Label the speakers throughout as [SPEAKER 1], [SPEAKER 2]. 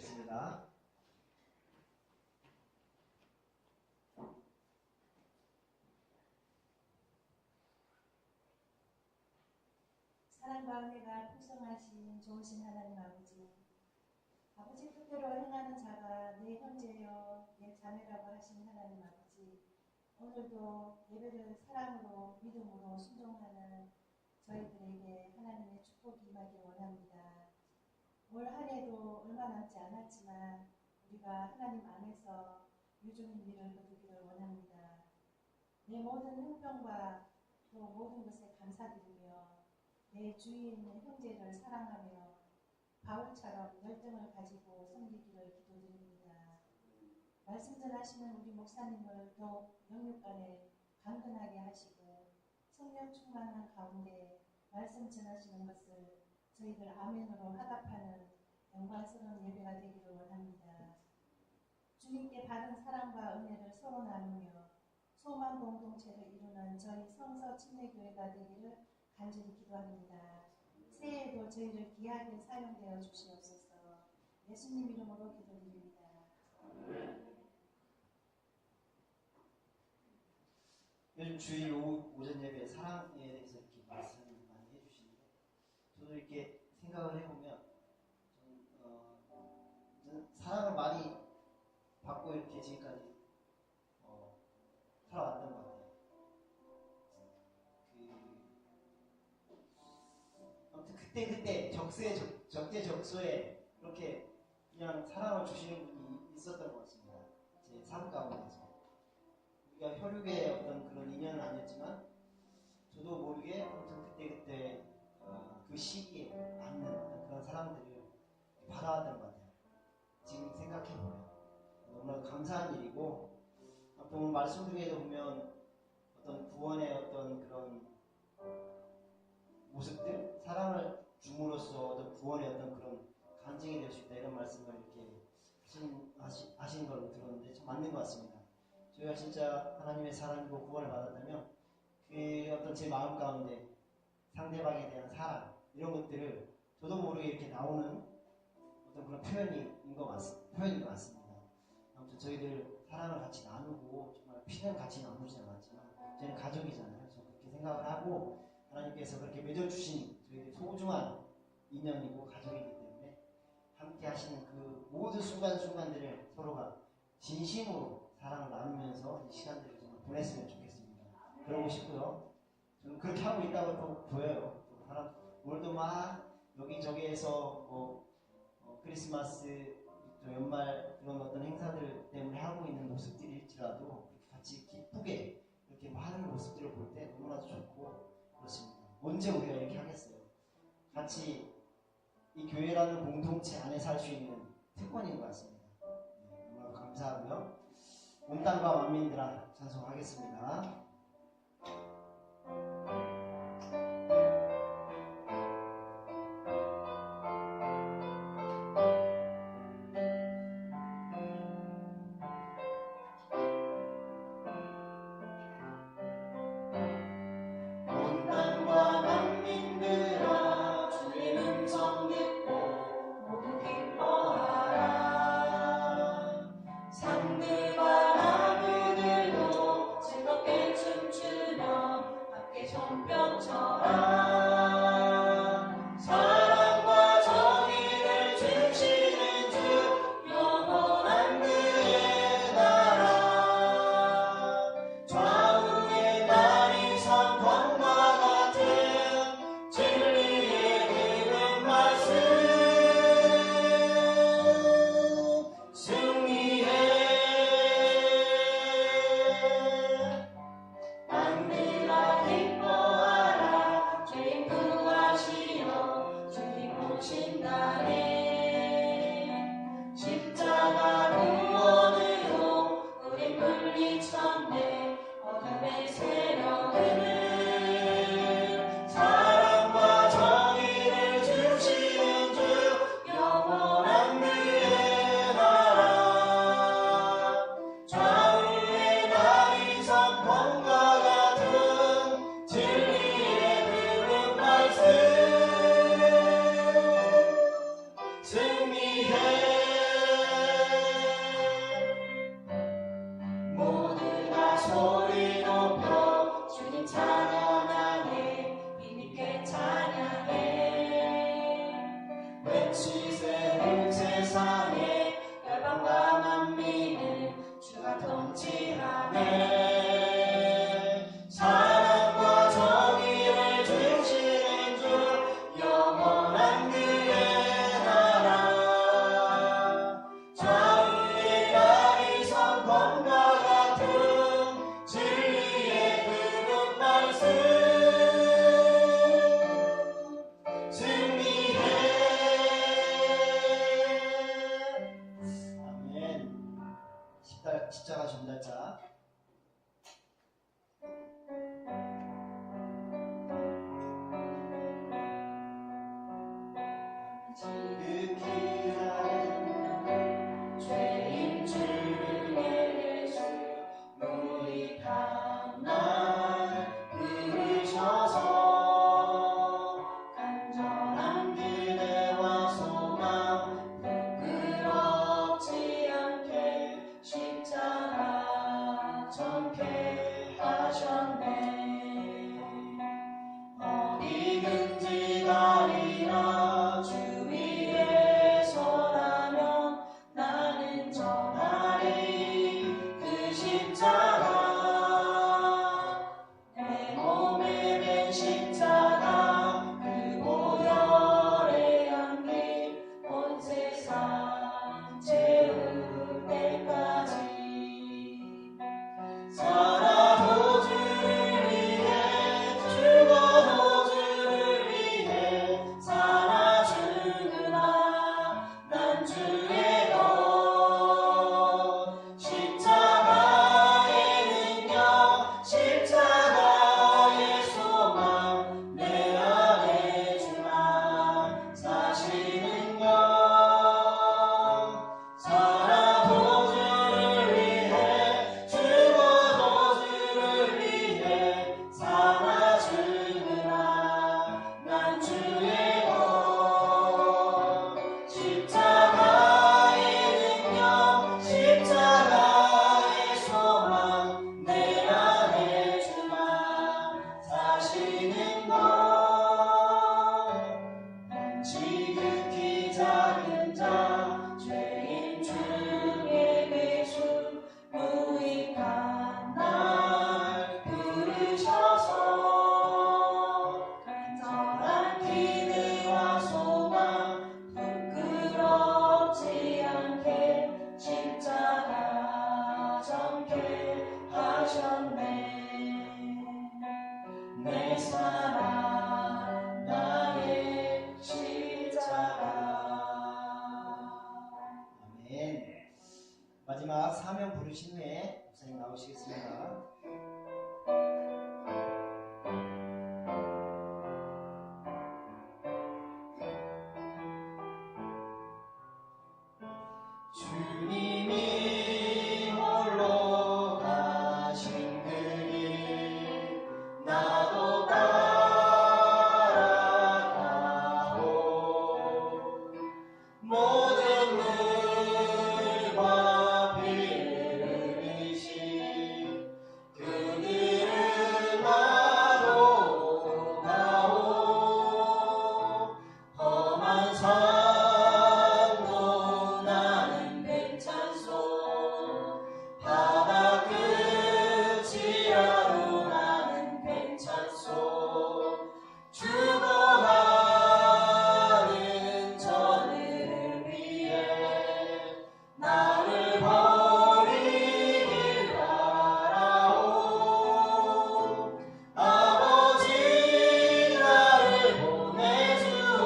[SPEAKER 1] 주시겠습니다.
[SPEAKER 2] 사랑과 은혜가 풍성하신 좋으신 하나님 아버지, 아버지 뜻대로 행하는 자가 내 형제여 내 자매라고 하신 하나님 아버지, 오늘도 예배를 사랑으로 믿음으로 순종하는 저희들에게 하나님의 축복이 임하길 원합니다. 올 한 해도 얼마 남지 않았지만 우리가 하나님 안에서 유종의 미를 거두기를 원합니다. 내 모든 형편과 또 모든 것에 감사드리며 내 주위에 있는 형제를 사랑하며 바울처럼 열정을 가지고 섬기기를 기도드립니다. 말씀 전하시는 우리 목사님을 더욱 영육간에 강건하게 하시고 성령 충만한 가운데 말씀 전하시는 것을 저희들 아멘으로 화답하는 영광스러운 예배가 되기를 원합니다. 주님께 받은 사랑과 은혜를 서로 나누며 소망 공동체를 이루는 저희 성서 침례교회가 되기를 간절히 기도합니다. 새해에도 저희를 귀하게 사용되어 주시옵소서. 예수님 이름으로 기도드립니다.
[SPEAKER 1] 요즘 주일 오전 예배 사랑에 대해서 이렇게 말씀을 많이 해주시는데, 저도 이렇게 생각을 해보면 저는 사랑을 많이 받고 이렇게 지금까지 살아왔던 것 같아요. 아무튼 그때 적재적소에 그렇게 그냥 사랑을 주시는 분이 있었던 것 같습니다. 제 삶 가운데서. 우리가 혈육의 어떤 그런 인연은 아니었지만 저도 모르게 아무튼 그때 그 시기에 맞는 어떤 그런 사람들을 받아왔던 것 같아요. 지금 생각해보면 너무나 감사한 일이고, 아무튼 오늘 말씀 중에도 보면 어떤 구원의 어떤 그런 모습들, 사랑을 줌으로써 어떤 구원의 어떤 그런 간증이 될 수 있다, 이런 말씀을 이렇게 하신 걸로 들었는데 참 맞는 것 같습니다. 저희가 진짜 하나님의 사랑이고 구원을 받았다면 그 어떤 제 마음 가운데 상대방에 대한 사랑, 이런 것들을 저도 모르게 이렇게 나오는 어떤 그런 표현인 것 같습니다. 아무튼 저희들 사랑을 같이 나누고, 정말 피는 같이 나누지 않았지만 저희는 가족이잖아요. 그래서 그렇게 생각을 하고, 하나님께서 그렇게 맺어주신 저희들 소중한 인연이고 가족이기 때문에 함께 하시는 그 모든 순간순간들을 서로가 진심으로 사랑을 나누면서 이 시간들을 정말 보냈으면 좋겠습니다. 그러고 싶고요. 저는 그렇게 하고 있다고 또 보여요. 또 사람 오늘도 막 여기저기에서 크리스마스, 또 연말 그런 어떤 행사들 때문에 하고 있는 모습들일지라도 같이 기쁘게 이렇게 하는 모습들을 볼 때 너무나도 좋고 그렇습니다. 언제 우리가 이렇게 하겠어요? 같이 이 교회라는 공동체 안에서 할 수 있는 특권인 것 같습니다. 너무나도 감사하고요. 온 땅과 만민들아 찬송하겠습니다.
[SPEAKER 3] 상대와 나그들도 즐겁게
[SPEAKER 1] 아멘. 마지막 사명 부르신 후에 목사님 나오시겠습니다. 주님이 홀로 가신 그 길 나도 따라가고 모든 물과 비를 흘리신 그 길을 나도 가오 험한 산도 나는 괜찮소 바다 끝이라도 나는 괜찮소 죽어가는 저들을 위해 나를 버리길 바라오 아버지 나를 보내주오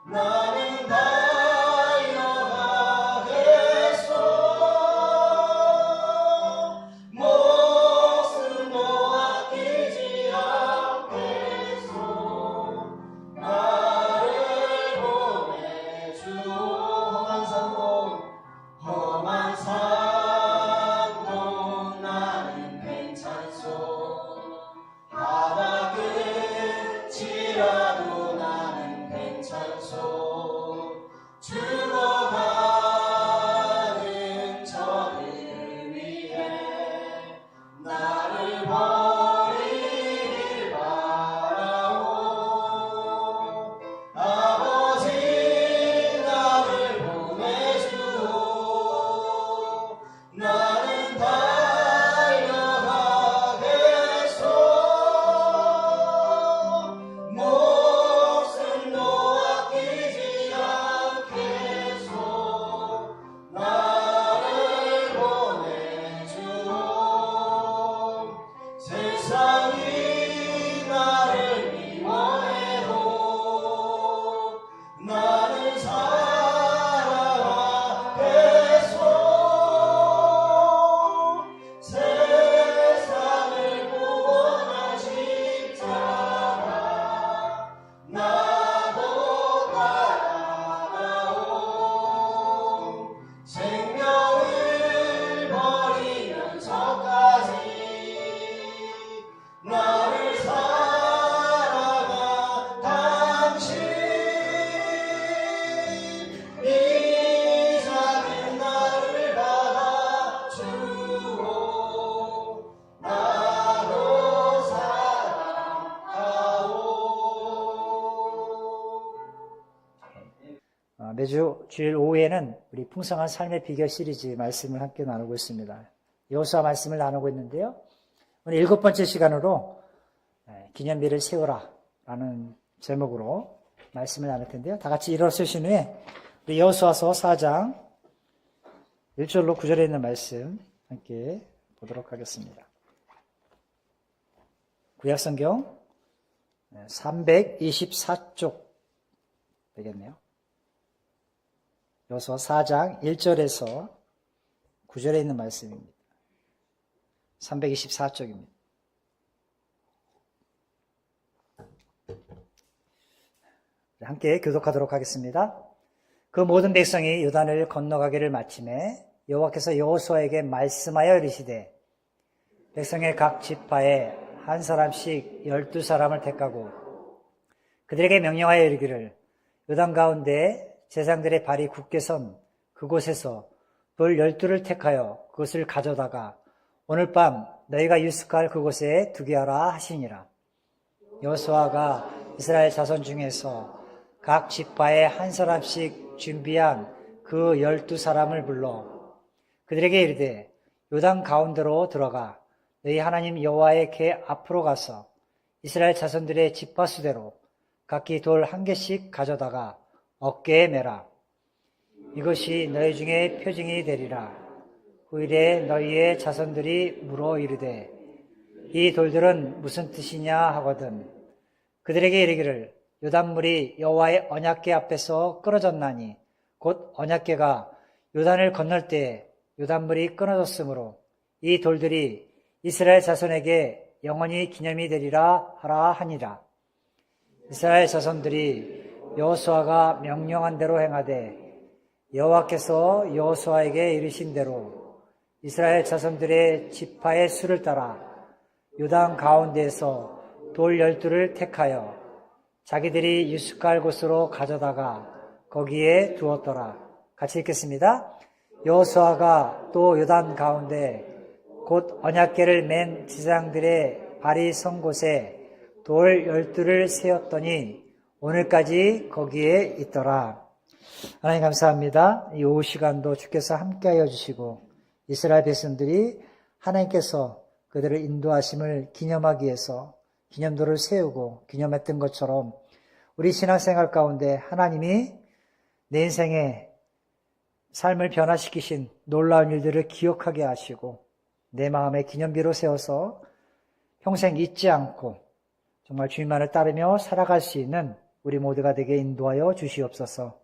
[SPEAKER 1] 나는 달려가겠소 목숨도 아끼지 않겠소 나를 보내주오 험한 산도 나는 괜찮소 바다 끝이라도 나는 괜찮소 죽어가는 저들을 위해 나를 버리길 바라오 아버지 나를 보내주오 나는 달려가겠소 목숨도 아끼지 않겠소 나를 보내주오 세상이 나를 미워해도 나는 사랑하겠소 세상을 구원한 십자가 나도 따라가오 생명을 버리면서까지 나를 사랑한 당신 이 작은 나를 받아주오 나도 사랑하오
[SPEAKER 3] 매주 주일 오후에는 우리 풍성한 삶의 비결 시리즈 말씀을 함께 나누고 있습니다. 여호수아 말씀을 나누고 있는데요. 오늘 7번째 시간으로 기념비를 세우라 라는 제목으로 말씀을 나눌 텐데요. 다 같이 일어서신 후에 우리 여호수아서 4장 1절로 9절에 있는 말씀 함께 보도록 하겠습니다. 구약성경 324쪽 되겠네요. 여호수아 4장 1절에서 9절에 있는 말씀입니다. 324쪽입니다. 함께 교독하도록 하겠습니다. 그 모든 백성이 요단을 건너가기를 마침에 여호와께서 여호수아에게 말씀하여 이르시되 백성의 각 지파에 한 사람씩 12사람을 택하고 그들에게 명령하여 이르기를 요단 가운데 제사장들의 발이 굳게 선 그곳에서 돌 12를 택하여 그것을 가져다가 오늘 밤 너희가 유숙할 그곳에 두게 하라 하시니라. 여호수아가 이스라엘 자손 중에서 각 지파에 한 사람씩 준비한 그 12사람을 불러 그들에게 이르되 요단 가운데로 들어가 너희 하나님 여호와의 궤 앞으로 가서 이스라엘 자손들의 지파 수대로 각기 돌 한 개씩 가져다가 어깨에 매라. 이것이 너희 중에 표징이 되리라. 후일에 너희의 자손들이 물어 이르되 이 돌들은 무슨 뜻이냐 하거든 그들에게 이르기를 요단물이 여호와의 언약궤 앞에서 끊어졌나니 곧 언약궤가 요단을 건널 때 요단물이 끊어졌으므로 이 돌들이 이스라엘 자손에게 영원히 기념이 되리라 하라 하니라. 이스라엘 자손들이 여호수아가 명령한 대로 행하되 여호와께서 여호수아에게 이르신 대로 이스라엘 자손들의 지파의 수를 따라 요단 가운데에서 돌 12를 택하여 자기들이 유숙할 곳으로 가져다가 거기에 두었더라. 같이 읽겠습니다. 여호수아가 또 요단 가운데 곧 언약궤를 맨 제사장들의 발이 선 곳에 돌 12를 세웠더니 오늘까지 거기에 있더라. 하나님 감사합니다. 이 오후 시간도 주께서 함께하여 주시고 이스라엘 백성들이 하나님께서 그들을 인도하심을 기념하기 위해서 기념도를 세우고 기념했던 것처럼 우리 신앙생활 가운데 하나님이 내 인생의 삶을 변화시키신 놀라운 일들을 기억하게 하시고 내 마음에 기념비로 세워서 평생 잊지 않고 정말 주님만을 따르며 살아갈 수 있는 우리 모두가 되게 인도하여 주시옵소서.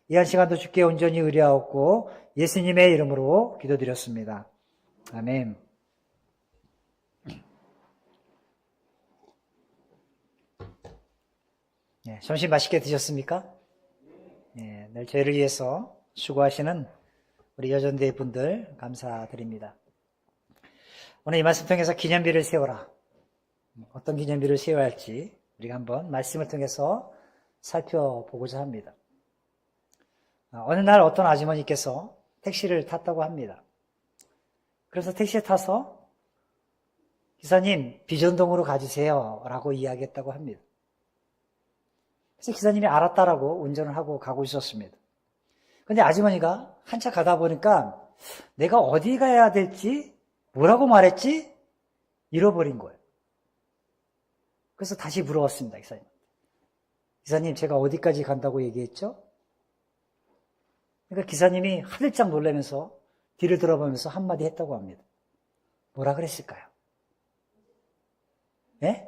[SPEAKER 3] 이 한 시간도 주께 온전히 의뢰하옵고 예수님의 이름으로 기도드렸습니다. 아멘. 네, 점심 맛있게 드셨습니까? 네, 늘 저희를 위해서 수고하시는 우리 여전대 분들 감사드립니다. 오늘 이 말씀 통해서 기념비를 세워라. 어떤 기념비를 세워야 할지 우리가 한번 말씀을 통해서 살펴보고자 합니다. 어느 날 어떤 아주머니께서 택시를 탔다고 합니다. 그래서 택시에 타서 기사님 비전동으로 가주세요 라고 이야기했다고 합니다. 그래서 기사님이 알았다라고 운전을 하고 가고 있었습니다. 그런데 아주머니가 한참 가다 보니까 내가 어디 가야 될지 뭐라고 말했지? 잃어버린 거예요. 그래서 다시 물어봤습니다. 기사님. 기사님 제가 어디까지 간다고 얘기했죠? 그러니까 기사님이 하들짝 놀라면서 뒤를 돌아보면서 한마디 했다고 합니다. 뭐라 그랬을까요? 네?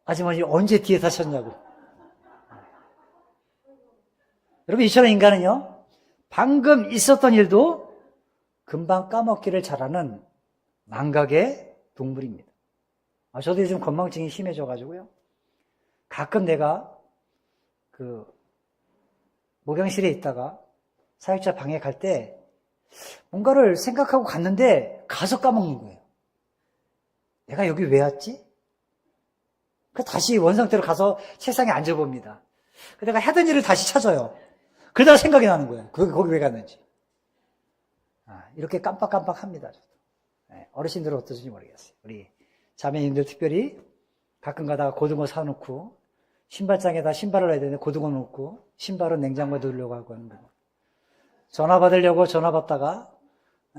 [SPEAKER 3] 아주머니 언제 뒤에 타셨냐고. 여러분 이처럼 인간은요. 방금 있었던 일도 금방 까먹기를 잘하는 망각의 동물입니다. 저도 요즘 건망증이 심해져가지고요. 가끔 내가 목욕실에 있다가 사역자 방에 갈 때 뭔가를 생각하고 갔는데 가서 까먹는 거예요. 내가 여기 왜 왔지? 다시 원상태로 가서 책상에 앉아봅니다. 내가 하던 일을 다시 찾아요. 그러다가 생각이 나는 거예요. 거기 왜 갔는지. 이렇게 깜빡깜빡합니다. 어르신들은 어떠신지 모르겠어요. 우리 자매님들 특별히 가끔 가다가 고등어 사놓고 신발장에다 신발을 넣어야 되는데 고등어 놓고 신발은 냉장고에 넣으려고 하고 하는 거예요. 전화 받으려고 전화 받다가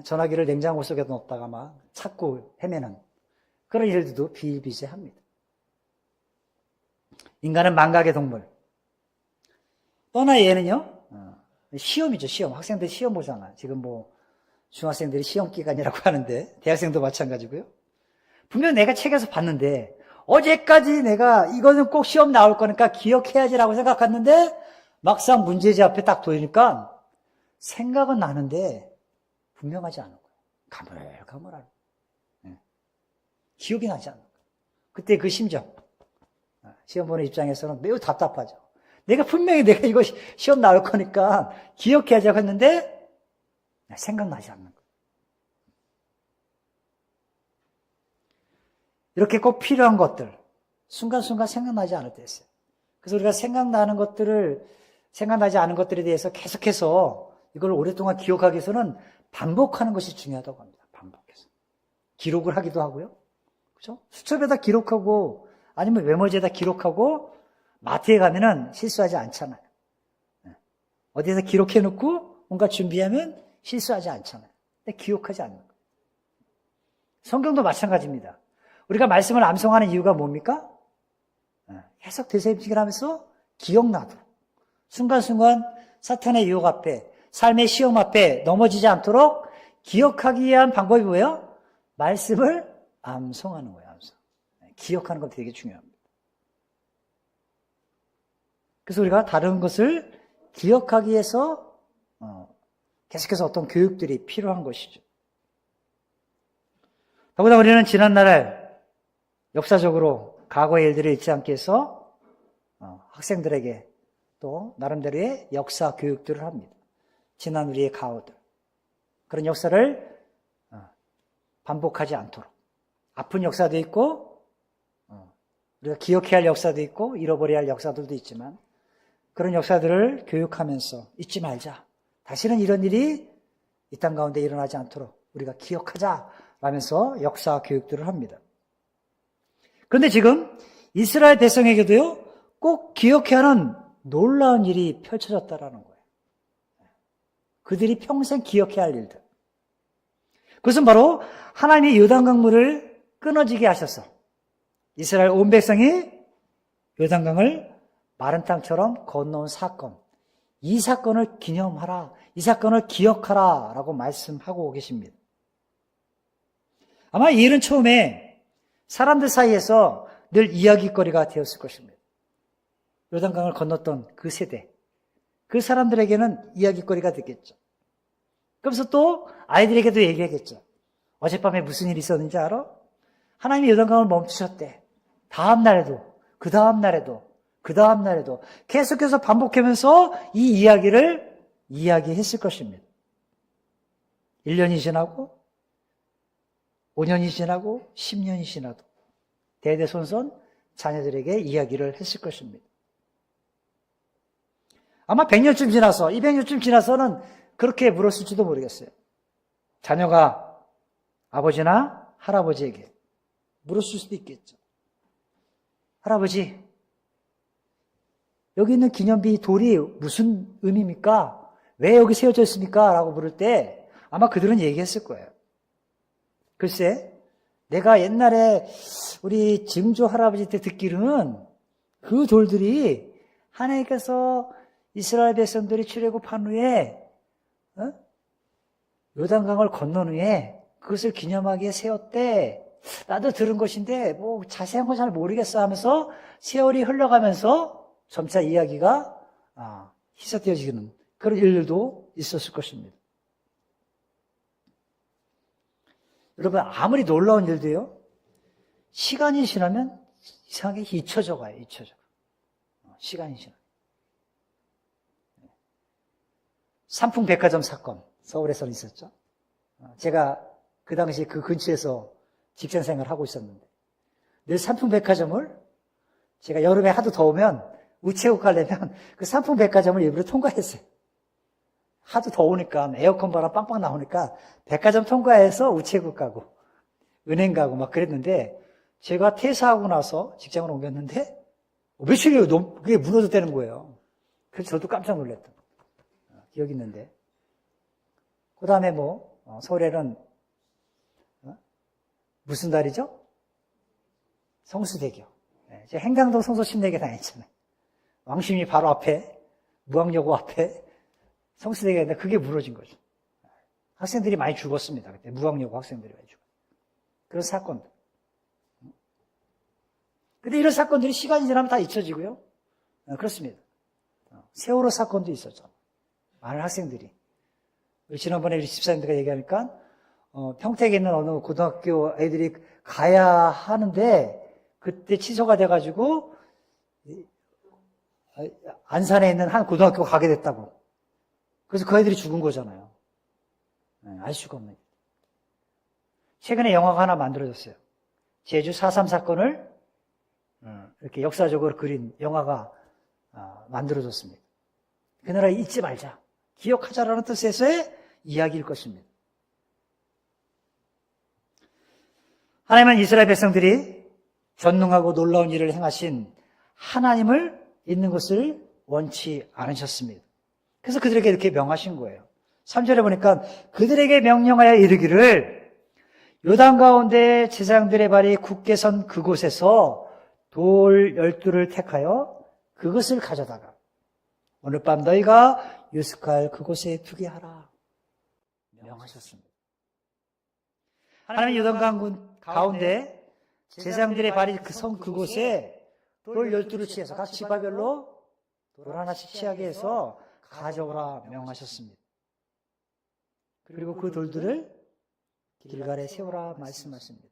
[SPEAKER 3] 전화기를 냉장고 속에 넣었다가 막 찾고 헤매는 그런 일들도 비일비재합니다. 인간은 망각의 동물. 또 하나 얘는요, 시험이죠, 시험. 학생들 시험 보잖아. 지금 중학생들이 시험 기간이라고 하는데, 대학생도 마찬가지고요. 분명 내가 책에서 봤는데, 어제까지 내가 이거는 꼭 시험 나올 거니까 기억해야지라고 생각했는데, 막상 문제지 앞에 딱 보이니까, 생각은 나는데, 분명하지 않은 거예요. 가물가물하고. 기억이 나지 않는 거예요. 그때 그 심정. 시험 보는 입장에서는 매우 답답하죠. 분명히 내가 이거 시험 나올 거니까 기억해야지 했는데 생각나지 않는 거예요. 이렇게 꼭 필요한 것들 순간순간 생각나지 않을 때 있어요. 그래서 우리가 생각나지 않은 것들에 대해서 계속해서 이걸 오랫동안 기억하기 위해서는 반복하는 것이 중요하다고 합니다. 반복해서. 기록을 하기도 하고요. 그렇죠? 수첩에다 기록하고 아니면 메모지에다 기록하고 마트에 가면은 실수하지 않잖아요. 어디에서 기록해 놓고 뭔가 준비하면 실수하지 않잖아요. 근데 기억하지 않는 거예요. 성경도 마찬가지입니다. 우리가 말씀을 암송하는 이유가 뭡니까? 계속 되새김질을 하면서 기억나도록. 순간순간 사탄의 유혹 앞에, 삶의 시험 앞에 넘어지지 않도록 기억하기 위한 방법이 뭐예요? 말씀을 암송하는 거예요. 암송. 기억하는 건 되게 중요합니다. 그래서 우리가 다른 것을 기억하기 위해서 계속해서 어떤 교육들이 필요한 것이죠. 더구나 우리는 지난날 역사적으로 과거의 일들을 잊지 않기 위해서 학생들에게 또 나름대로의 역사 교육들을 합니다. 지난 우리의 과거들. 그런 역사를 반복하지 않도록. 아픈 역사도 있고 우리가 기억해야 할 역사도 있고 잃어버려야 할 역사들도 있지만 그런 역사들을 교육하면서 잊지 말자. 다시는 이런 일이 이 땅 가운데 일어나지 않도록 우리가 기억하자 라면서 역사 교육들을 합니다. 그런데 지금 이스라엘 백성에게도요, 꼭 기억해야 하는 놀라운 일이 펼쳐졌다라는 거예요. 그들이 평생 기억해야 할 일들. 그것은 바로 하나님이 요단강물을 끊어지게 하셔서 이스라엘 온 백성이 요단강을 마른 땅처럼 건너온 사건. 이 사건을 기념하라. 이 사건을 기억하라. 라고 말씀하고 계십니다. 아마 이 일은 처음에 사람들 사이에서 늘 이야기거리가 되었을 것입니다. 요단강을 건넜던 그 세대. 그 사람들에게는 이야기거리가 되겠죠. 그러면서 또 아이들에게도 얘기하겠죠. 어젯밤에 무슨 일이 있었는지 알아? 하나님이 요단강을 멈추셨대. 다음 날에도, 그 다음 날에도, 그 다음 날에도 계속해서 반복하면서 이 이야기를 이야기했을 것입니다. 1년이 지나고 5년이 지나고 10년이 지나도 대대손손 자녀들에게 이야기를 했을 것입니다. 아마 100년쯤 지나서 200년쯤 지나서는 그렇게 물었을지도 모르겠어요. 자녀가 아버지나 할아버지에게 물었을 수도 있겠죠. 할아버지, 여기 있는 기념비 돌이 무슨 의미입니까? 왜 여기 세워져 있습니까? 라고 물을 때 아마 그들은 얘기했을 거예요. 글쎄, 내가 옛날에 우리 증조 할아버지 때 듣기로는 그 돌들이 하나님께서 이스라엘 백성들이 출애굽한 후에 요단강을 건넌 후에 그것을 기념하기 위해 세웠대. 나도 들은 것인데 뭐 자세한 건 잘 모르겠어 하면서 세월이 흘러가면서 점차 이야기가 희석되어지는 그런 일들도 있었을 것입니다. 여러분, 아무리 놀라운 일도요, 시간이 지나면 이상하게 잊혀져 가요, 잊혀져. 시간이 지나면. 삼풍백화점 사건, 서울에서는 있었죠. 제가 그 당시에 그 근처에서 직장 생활을 하고 있었는데, 늘 삼풍백화점을 제가 여름에 하도 더우면 우체국 가려면 그 삼풍백화점을 일부러 통과했어요. 하도 더우니까 에어컨 바람 빵빵 나오니까 백화점 통과해서 우체국 가고 은행 가고 막 그랬는데 제가 퇴사하고 나서 직장을 옮겼는데 며칠이 그게 무너졌다는 거예요. 그래서 저도 깜짝 놀랐던 기억이 있는데 그 다음에 서울에는 무슨 달이죠? 성수대교. 제가 행당동 성소심내교 다녔잖아요. 왕십리 바로 앞에 무학여고 앞에 성수대교가 있는데 그게 무너진 거죠. 학생들이 많이 죽었습니다. 그때 무학여고 학생들이 많이 죽었어요. 그런 사건들. 근데 이런 사건들이 시간이 지나면 다 잊혀지고요. 그렇습니다. 세월호 사건도 있었죠. 많은 학생들이. 지난번에 우리 집사님들과 얘기하니까 평택에 있는 어느 고등학교 애들이 가야 하는데 그때 취소가 돼가지고 안산에 있는 한 고등학교 가게 됐다고. 그래서 그 애들이 죽은 거잖아요. 알 수가 없는. 최근에 영화가 하나 만들어졌어요. 제주 4.3 사건을 이렇게 역사적으로 그린 영화가 만들어졌습니다. 그날을 잊지 말자. 기억하자라는 뜻에서의 이야기일 것입니다. 하나님은 이스라엘 백성들이 전능하고 놀라운 일을 행하신 하나님을 잊는 것을 원치 않으셨습니다. 그래서 그들에게 이렇게 명하신 거예요. 3절에 보니까 그들에게 명령하여 이르기를 요단 가운데 제사장들의 발이 굳게 선 그곳에서 돌 12를 택하여 그것을 가져다가 오늘 밤 너희가 유숙할 그곳에 두게 하라 명하셨습니다. 하나님은 요단강 가운데 제사장들의 발이 선 그곳에 돌 12를 취해서 각 지파별로 돌 하나씩 취하게 해서 가져오라 명하셨습니다. 그리고 그 돌들을 길갈에 세우라 말씀하십니다.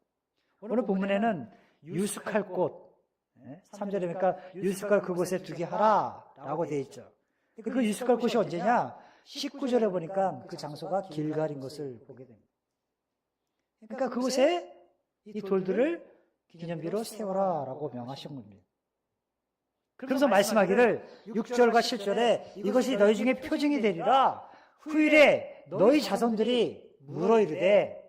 [SPEAKER 3] 오늘 본문에는 유숙할 곳, 3절에 보니까 유숙할 그곳에 두게 하라 라고 되어 있죠. 그 유숙할 곳이 언제냐? 19절에 보니까 그 장소가 길갈인 것을 보게 됩니다. 그러니까 그곳에 이 돌들을 기념비로 세워라 라고 명하신 겁니다. 그래서 말씀하기를 6절과 7절에 이것이 너희 중에 표징이 되리라. 후일에 너희 자손들이 물어 이르되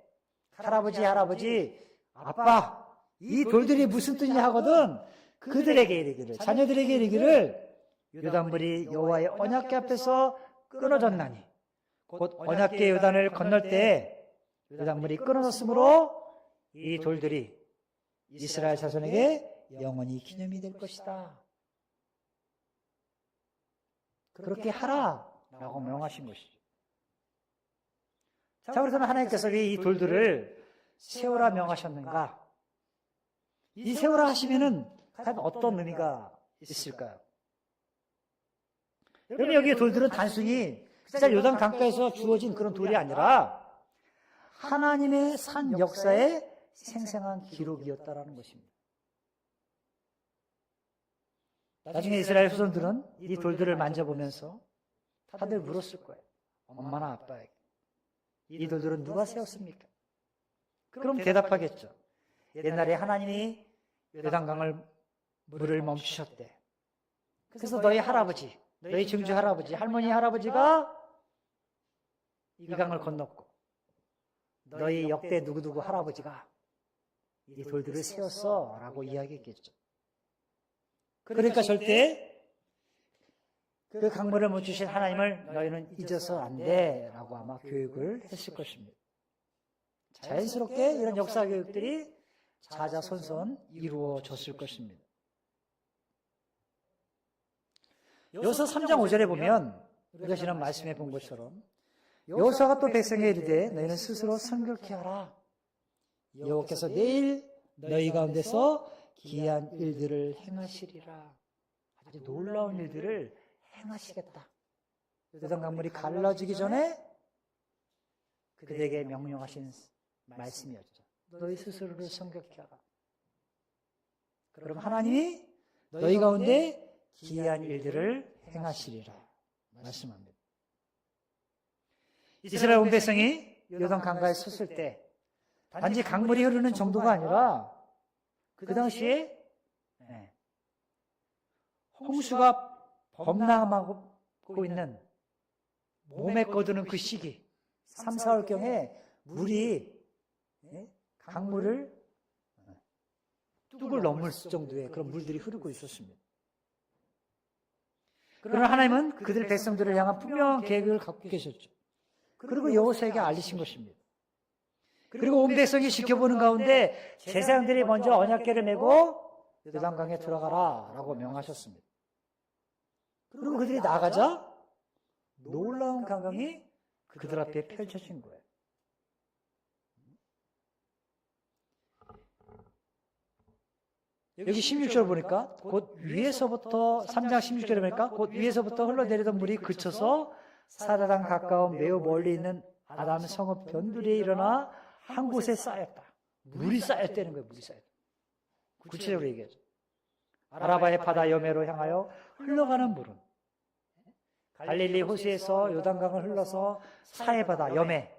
[SPEAKER 3] 할아버지 아빠 이 돌들이 무슨 뜻이냐 하거든 그들에게 이르기를 자녀들에게 이르기를 요단물이 여호와의 언약궤 앞에서 끊어졌나니 곧 언약궤 요단을 건널 때 요단물이 끊어졌으므로 이 돌들이 이스라엘 자손에게 영원히 기념이 될 것이다. 그렇게 하라라고 명하신 것이죠. 자, 그래서 하나님께서 왜 이 돌들을 세우라 명하셨는가? 이 세우라 하시면은 과연 어떤 의미가 있을까요? 여러분, 여기에 돌들은 단순히 진짜 요단 강가에서 주어진 그런 돌이 아니라 하나님의 산 역사의 생생한 기록이었다라는 것입니다. 나중에 이스라엘 후손들은 이 돌들을 만져보면서 다들 물었을 거예요. 엄마나 아빠에게. 이 돌들은 누가 세웠습니까? 그럼 대답하겠죠. 옛날에 하나님이 요단강을 물을 멈추셨대. 그래서 너희 할아버지, 너희 증조 할아버지, 할머니 할아버지가 이 강을 건넜고 너희 역대 누구누구 할아버지가 이 돌들을 세웠어 라고 이야기했겠죠. 그러니까 절대 그 강물을 멈추신 하나님을 너희는 잊어서 안 돼 라고 아마 교육을 했을 것입니다. 자연스럽게 이런 역사 교육들이 자자손손 이루어졌을 것입니다. 여호수아 3장 5절에 보면 우리가 지난 말씀해 본 것처럼 여호수아가 또 백성에게 이르되 너희는 스스로 성결케 하라. 여호와께서 내일 너희 가운데서 기이한 일들을 행하시리라. 아주 놀라운 일들을 행하시겠다. 요단 강물이 갈라지기 전에 그들에게 명령하신 말씀이었죠. 너희 스스로를 성격케 하라. 그럼 하나님이 너희 가운데 기이한 일들을 행하시리라 말씀합니다. 이스라엘 온 백성이 요단 강가에 섰을 때 단지 강물이 흐르는 정도가 아니라 그 당시에 홍수가 범람하고 있는 몸에 거두는 그 시기 3, 4월경에 물이 강물을 뚝을 넘을 정도의 그런 물들이 흐르고 있었습니다. 그러나 하나님은 그들 백성들을 향한 분명한 계획을 갖고 계셨죠. 그리고 여호수아에게 알리신 것입니다. 그리고 온 백성이 지켜보는 가운데 제사장들이 먼저 언약궤를 메고 요단강에 들어가라 라고 명하셨습니다. 그리고 그들이 나가자 놀라운 광경이 그들 앞에 펼쳐진 거예요. 여기 16절 보니까 곧 위에서부터 3장 16절에 보니까 곧 위에서부터 흘러내리던 물이 그쳐서 사라당 가까운 매우 멀리 있는 아담 성읍 변두리에 일어나 한 곳에 쌓였다. 물이 쌓였다는 거예요. 물이 쌓였다. 구체적으로 얘기하죠. 아라바의 바다 여매로 향하여 흘러가는 물은 갈릴리 호수에서 요단강을 흘러서 사해바다 여매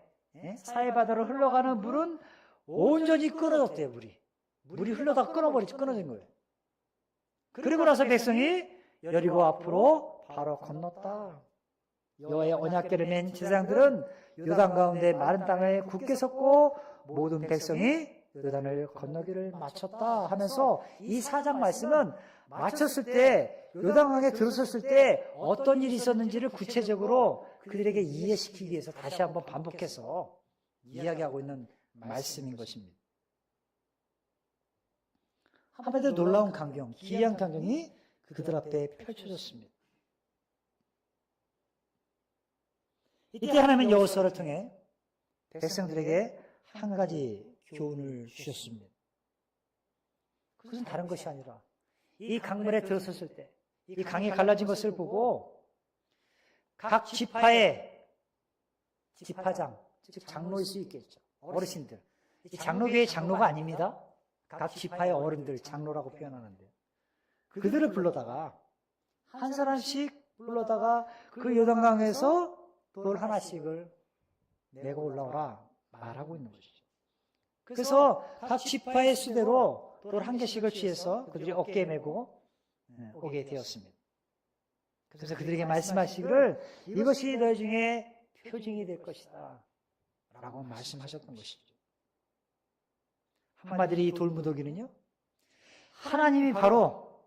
[SPEAKER 3] 사해바다로 흘러가는 물은 온전히 끊어졌대요. 물이 흘러다가 끊어진 거예요. 그리고 나서 백성이 여리고 앞으로 바로 건넜다. 여호와의 언약궤를 맨 제사장들은 요단 가운데 마른 땅에 굳게 섰고 모든 백성이 요단을 건너기를 마쳤다 하면서 이 4장 말씀은 마쳤을 때 요단강에 들어섰을 때 어떤 일이 있었는지를 구체적으로 그들에게 이해시키기 위해서 다시 한번 반복해서 이야기하고 있는 말씀인 것입니다. 한마디로 놀라운 광경, 기이한 광경이 그들 앞에 펼쳐졌습니다. 이때 하나님은 여호수아를 통해 백성들에게 한 가지 교훈을 주셨습니다. 그것은 다른 것이 아니라 이 강물에 들어섰을 때, 이 강이 갈라진 것을 보고 각 지파의 지파장, 즉 장로일 수 있겠죠. 어르신들. 이 장로교의 장로가 아닙니다. 각 지파의 어른들, 장로라고 표현하는데요. 그들을 불러다가 한 사람씩 불러다가 그 요단강에서 돌 하나씩을 메고 올라오라 말하고 있는 것이죠. 그래서 각 지파의 수대로 돌 한 개씩을 취해서 그들이 어깨에 메고 오게 되었습니다. 그래서 그들에게 말씀하시기를 이것이 너희 중에 표징이 될 것이다 라고 말씀하셨던 것이죠. 한마디로 이 돌무더기는요, 하나님이 바로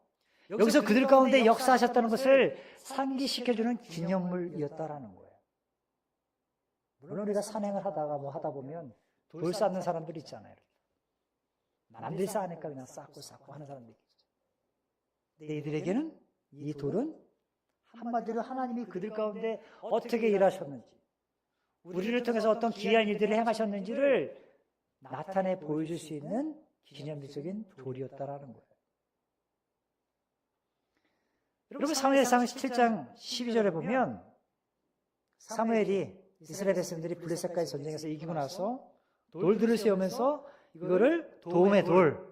[SPEAKER 3] 여기서 그들 가운데 역사하셨다는 것을 상기시켜주는 기념물이었다라는 거예요. 물론 우리가 산행을 하다가 뭐 하다 보면 돌 쌓는 사람들 있잖아요. 남들이 쌓으니까 그냥 쌓고 하는 사람들 있겠죠. 근데 이들에게는 이 돌은 한마디로 하나님이 그들 가운데 어떻게 일하셨는지, 우리를 통해서 어떤 기이한 일들을 행하셨는지를 나타내 보여줄 수 있는 기념비적인 돌이었다라는 거예요. 여러분, 사무엘상 17장 12절에 보면 사무엘이 이스라엘 백성들이 블레셋과의 전쟁에서 이기고 나서 돌들을 세우면서 이거를 도움의 돌,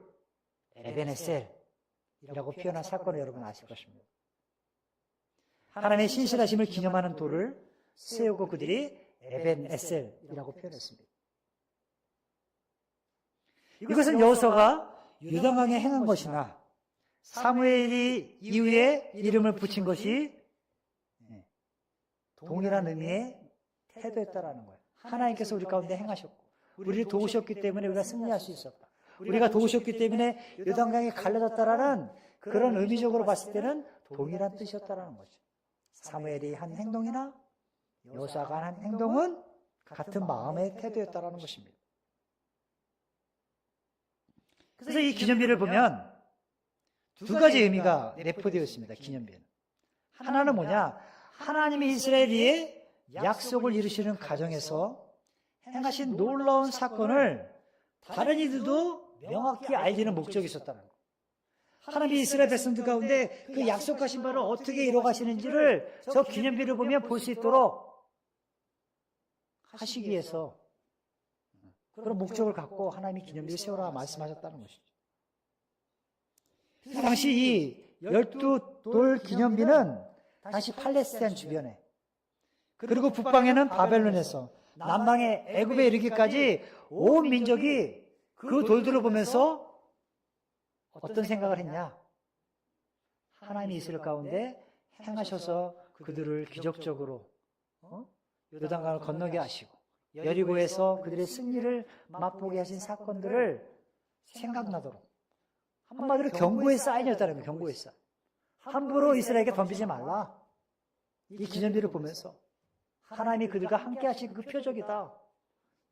[SPEAKER 3] 에벤에셀이라고 표현한 사건을 여러분 아실 것입니다. 하나님의 신실하심을 기념하는 돌을 세우고 그들이 에벤에셀이라고 표현했습니다. 이것은 여호수아가 요단강에 행한 것이나 사무엘이 이후에 이름을 붙인 것이 동일한 의미의 태도였다라는 거예요. 하나님께서 우리 가운데 행하셨고 우리를 도우셨기 때문에 우리가 승리할 수 있었다. 우리가 도우셨기 때문에 요단강이 갈라졌다라는 그런 의미적으로 봤을 때는 동일한 뜻이었다라는 거죠. 사무엘이 한 행동이나 여호수아가 한 행동은 같은 마음의 태도였다라는 것입니다. 그래서 이 기념비를 보면 두 가지 의미가 내포되어 있습니다. 기념비는. 하나는 뭐냐? 하나님이 이스라엘의 약속을 이루시는 과정에서 행하신 놀라운 사건을 다른 이들도 명확히 알리는 목적이 있었다는 거예요. 하나님이 이스라엘 백성들 가운데 그 약속하신 바를 어떻게 이뤄가시는지를 저 기념비를 보면 볼 수 있도록 하시기 위해서 그런 목적을 갖고 하나님이 기념비를 세우라 말씀하셨다는 것이죠. 당시 이 12돌 기념비는 당시 팔레스타인 주변에, 그리고 북방에는 바벨론에서, 남방의 애굽에 이르기까지 온 민족이 그 돌들을 보면서 어떤 생각을 했냐? 하나님이 이스라엘 가운데 행하셔서 그들을 기적적으로 요단강을 건너게 하시고 여리고에서 그들의 승리를 맛보게 하신 사건들을 생각나도록, 한마디로 경고의 사인이었다는 거예요. 경고의 사인. 함부로 이스라엘에게 덤비지 말라. 이 기념비를 보면서 하나님이 그들과 함께 하신 그 표적이다.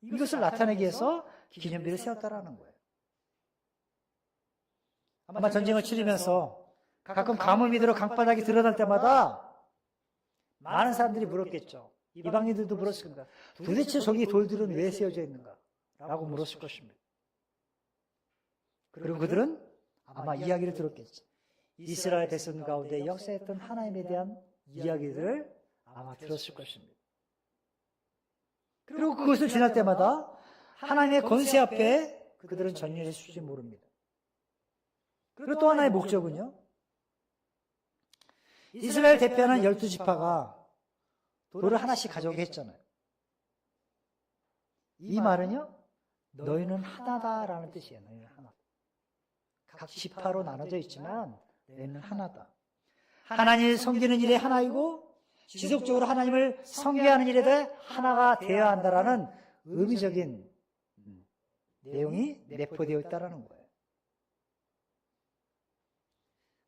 [SPEAKER 3] 이것을 나타내기 위해서 기념비를 세웠다라는 거예요. 아마 전쟁을 치르면서 가끔 가뭄이 들어 강바닥이 드러날 때마다 많은 사람들이 물었겠죠. 이방인들도 물었을 겁니다. 도대체 저기 돌들은 왜 세워져 있는가? 라고 물었을 것입니다. 그리고 그들은 아마 이야기를 들었겠죠. 이스라엘 백성 가운데 역사했던 하나님에 대한 이야기들을 아마 들었을 것입니다. 그리고 그것을 지날 때마다 하나님의 권세 앞에 그들은 전율했을지 모릅니다. 그리고 또 하나의 목적은요, 이스라엘 대표하는 12지파가 돌을 하나씩 가져오게 했잖아요. 이 말은요, 너희는 하나다라는 뜻이에요. 너희는 하나. 각 지파로 나눠져 있지만 너희는 하나다. 하나님을 섬기는 일에 하나이고 지속적으로 하나님을 섬겨하는 일에 대해 하나가 되어야 한다라는 의미적인 내용이 내포되어 있다는 거예요.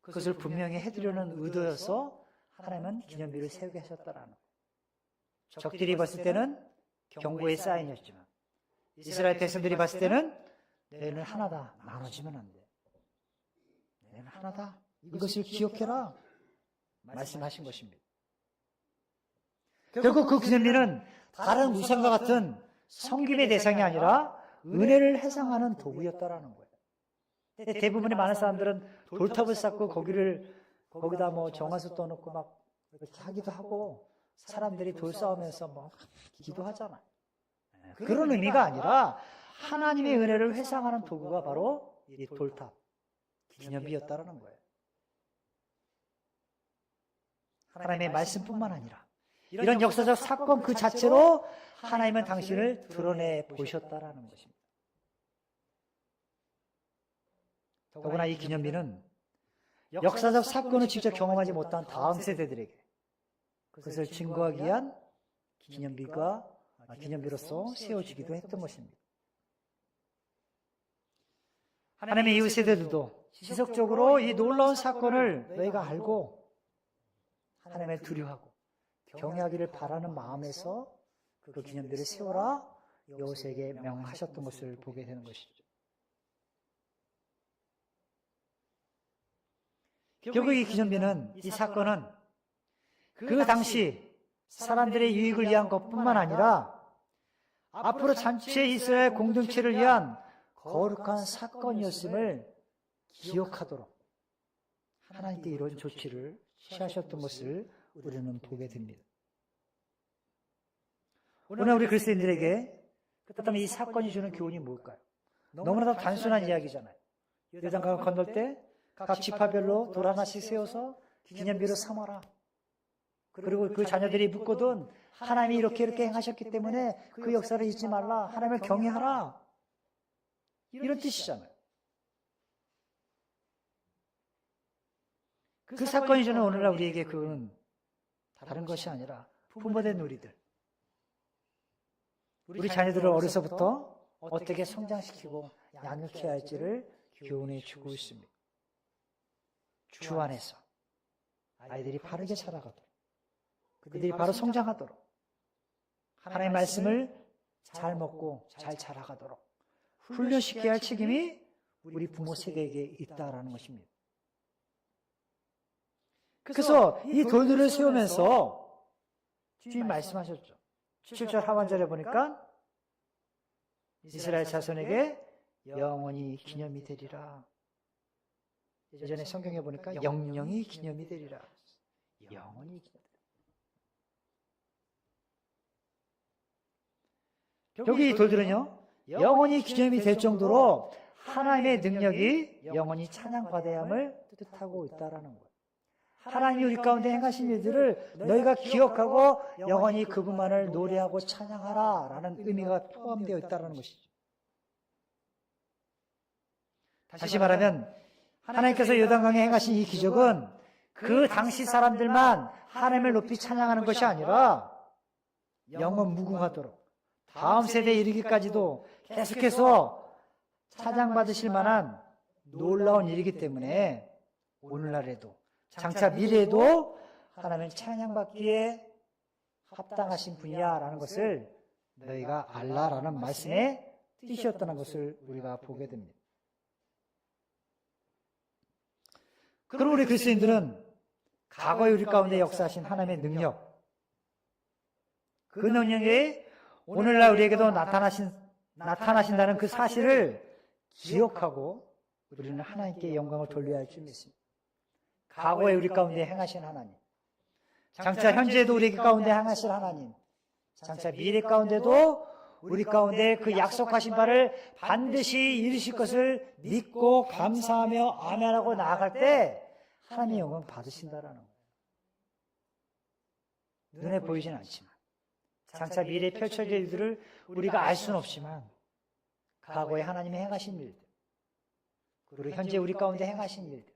[SPEAKER 3] 그것을 분명히 해드리려는 의도여서 하나님은 기념비를 세우게 하셨다라는 거예요. 적들이 봤을 때는 경고의 사인이었지만 이스라엘 백성들이 봤을 때는 너희는 하나다. 나눠지면 안 돼. 너희는 하나다. 이것을 기억해라. 말씀하신 것입니다. 결국 그 기념비는 다른 우상과 같은 섬김의 대상이 아니라 은혜를 해상하는 도구였다라는 거예요. 대부분의 많은 사람들은 돌탑을 쌓고 거기다 뭐 정화수 떠놓고 막 이렇게 하기도 하고 사람들이 돌 싸우면서 뭐 기도하잖아. 그런 의미가 아니라 하나님의 은혜를 회상하는 도구가 바로 이 돌탑, 기념비였다라는 거예요. 하나님의 말씀뿐만 아니라 이런 역사적 사건 그 자체로 하나님은 당신을 드러내 보셨다라는 것입니다. 더구나 이 기념비는 역사적 사건을 직접 경험하지 못한 다음 세대들에게 그것을 증거하기 위한 기념비로서 세워지기도 했던 것입니다. 하나님의 이후 세대들도 지속적으로 이 놀라운 사건을 너희가 알고 하나님을 두려워하고 경외하기를 바라는 마음에서 그 기념비를 세워라 여호수아에게 명하셨던 것을 보게 되는 것이죠. 결국 이 기념비는, 이 사건은 그 당시 사람들의 유익을 위한 것뿐만 아니라 앞으로 전체 이스라엘 공동체를 위한 거룩한 사건이었음을 기억하도록 하나님께 이런 조치를 취하셨던 것을 우리는 보게 됩니다. 오늘 우리 그리스도인들에게 그렇다면 이 사건이 주는 교훈이 뭘까요? 너무나 단순한 이야기잖아요. 요단강을 건널 때 각 지파별로 돌 하나씩 세워서 기념비로 삼아라. 그리고 그 자녀들이 묻거든 하나님이 이렇게 행하셨기 때문에 그 역사를 잊지 말라. 하나님을 경외하라. 이런 뜻이잖아요. 그 사건이 주는 오늘날 우리에게 그건 다른 것이 아니라 부모된 우리들. 우리 자녀들을 어려서부터 어떻게 성장시키고 양육해야 할지를 교훈해 주고 있습니다. 주 안에서 아이들이 바르게 자라가도록 그들이 바로 성장하도록 하나님의 말씀을 잘 먹고 잘 자라가도록 훈련시켜야 할 책임이 우리 부모 세대에게 있다라는 것입니다. 그래서 이 돌들을 세우면서 주님 말씀하셨죠. 7절 하반절에 보니까 이스라엘 자손에게 영원히 기념이 되리라. 예전에 성경에 보니까 영영이 기념이 되리라. 영원히 기념이 되리라. 여기 이 돌들은요, 영원히 기념이 될 정도로 하나님의 능력이 영원히 찬양받아야 함을 뜻하고 있다라는 거예요. 하나님이 우리 가운데 행하신 일들을 너희가 기억하고 영원히 그분만을 노래하고 찬양하라 라는 의미가 포함되어 있다는 것이죠. 다시 말하면 하나님께서 요단강에 행하신 이 기적은 그 당시 사람들만 하나님을 높이 찬양하는 것이 아니라 영원 무궁하도록 다음 세대에 이르기까지도 계속해서 찬양받으실 만한 놀라운 일이기 때문에 오늘날에도 장차 미래에도 하나님은 찬양받기에 합당하신 분이야라는 것을 너희가 알라라는 말씀의 뜻이었다는 것을 우리가 보게 됩니다. 그럼 우리 그리스도인들은 과거의 우리 가운데 역사하신 하나님의 능력, 그 능력이 오늘날 우리에게도 나타나신다는 그 사실을 기억하고 우리는 하나님께 영광을 돌려야 할 줄 믿습니다. 과거에 우리 가운데 행하신 하나님, 장차 현재에도 우리 가운데 행하실 하나님, 장차 미래 가운데도 우리 가운데 그 약속하신 바를 반드시 이루실 것을 믿고 감사하며 아멘하고 나아갈 때 하나님의 영광 받으신다라는 거예요. 눈에 보이진 않지만 장차 미래에 펼쳐질 일들을 우리가 알 수는 없지만 과거에 하나님이 행하신 일들, 그리고 현재 우리 가운데 행하신 일들,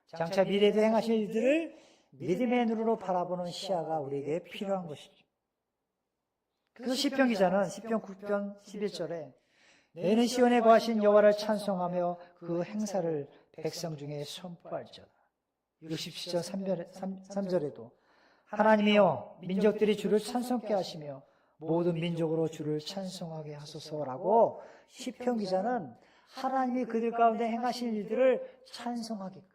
[SPEAKER 3] 장차 미래에도 행하실 일들을 믿음의 눈으로 바라보는 시야가 우리에게 필요한 것이죠. 그래서 시편 기자는 시편 9편 11절에 너희는 시온에 거하신 여호와를 찬송하며 그 행사를 백성 중에 선포할지어다. 67절 3절에도 하나님이여 민족들이 주를 찬송케 하시며 모든 민족으로 주를 찬송하게 하소서라고 시편 기자는 하나님이 그들 가운데 행하신 일들을 찬송하게끔